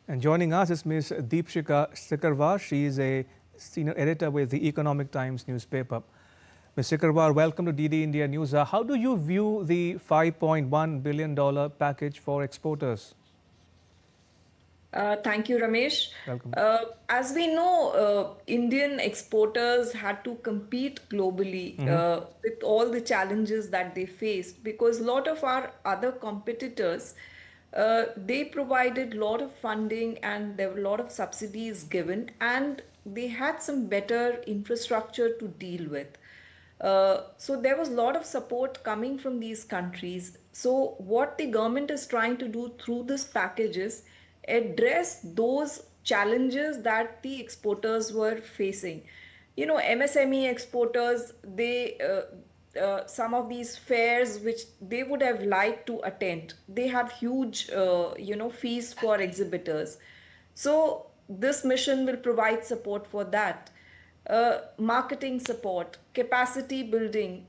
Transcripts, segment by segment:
And joining us is Ms. Deepshika Sikarwar. She is a senior editor with the Economic Times newspaper. Ms. Sikarwar, welcome to DD India News. How do you view the $5.1 billion package for exporters? Thank you, Ramesh. Welcome. As we know, Indian exporters had to compete globally with all the challenges that they faced because a lot of our other competitors, they provided a lot of funding and there were a lot of subsidies given, and they had some better infrastructure to deal with. So there was a lot of support coming from these countries. So what the government is trying to do through this package is address those challenges that the exporters were facing. You know, MSME exporters, they some of these fairs which they would have liked to attend, they have huge fees for exhibitors. So this mission will provide support for that. Marketing support, capacity building.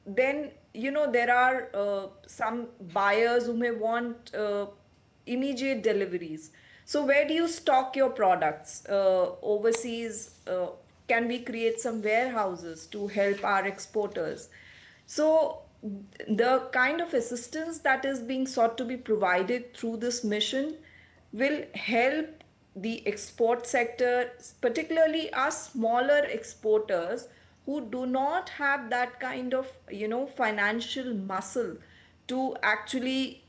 Then, you know, there are some buyers who may want immediate deliveries. So, where do you stock your products? Overseas, can we create some warehouses to help our exporters? So, the kind of assistance that is being sought to be provided through this mission will help the export sector, particularly us smaller exporters who do not have that kind of, you know, financial muscle to actually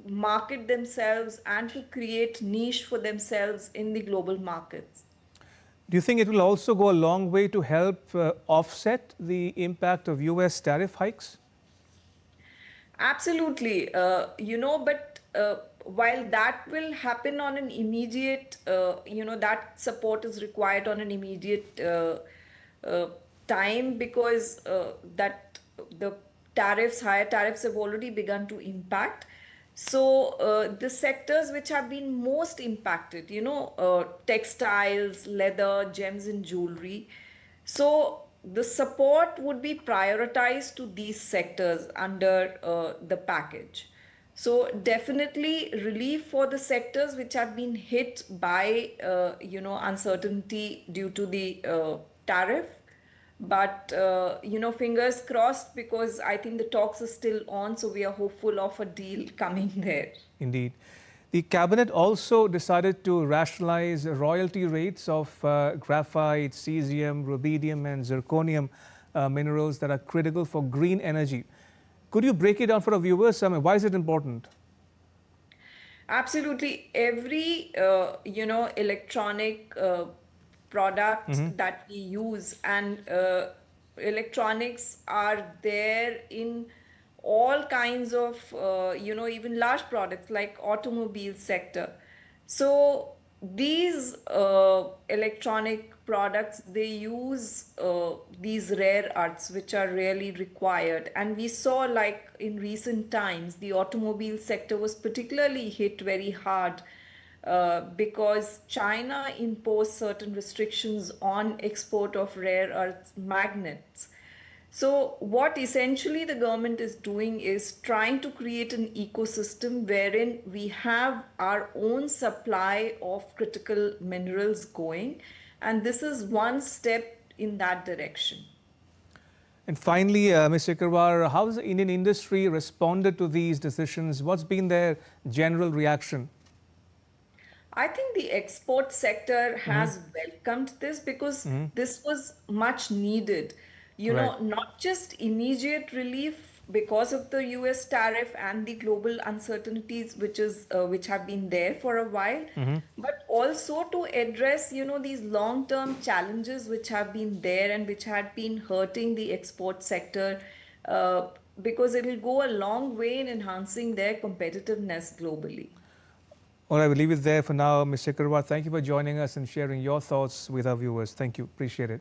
market themselves and to create niche for themselves in the global markets. Do you think it will also go a long way to help offset the impact of US tariff hikes? Absolutely. But while that will happen on an immediate, that support is required on an immediate uh, time because that the higher tariffs have already begun to impact. So the sectors which have been most impacted, textiles, leather, gems and jewelry. So the support would be prioritized to these sectors under the package. So definitely relief for the sectors which have been hit by uncertainty due to the tariff. But fingers crossed because I think the talks are still on, so we are hopeful of a deal coming there. Indeed. The cabinet also decided to rationalize royalty rates of graphite, cesium, rubidium, and zirconium minerals that are critical for green energy. Could you break it down for our viewers? I mean, why is it important? Absolutely. Every, electronic product that we use and electronics are there in all kinds of, even large products like automobile sector. So these electronic products, they use these rare earths which are really required. And we saw, like in recent times, the automobile sector was particularly hit very hard because China imposed certain restrictions on export of rare earth magnets. So, what essentially the government is doing is trying to create an ecosystem wherein we have our own supply of critical minerals going, and this is one step in that direction. And finally, Ms. Sikarwar, how has the Indian industry responded to these decisions? What's been their general reaction? I think the export sector has welcomed this because this was much needed. You Right. know, not just immediate relief because of the US tariff and the global uncertainties which have been there for a while, but also to address, you know, these long-term challenges which have been there and which had been hurting the export sector uh, because it will go a long way in enhancing their competitiveness globally. All right, we'll leave it there for now. Ms. Sikarwar, thank you for joining us and sharing your thoughts with our viewers. Thank you. Appreciate it.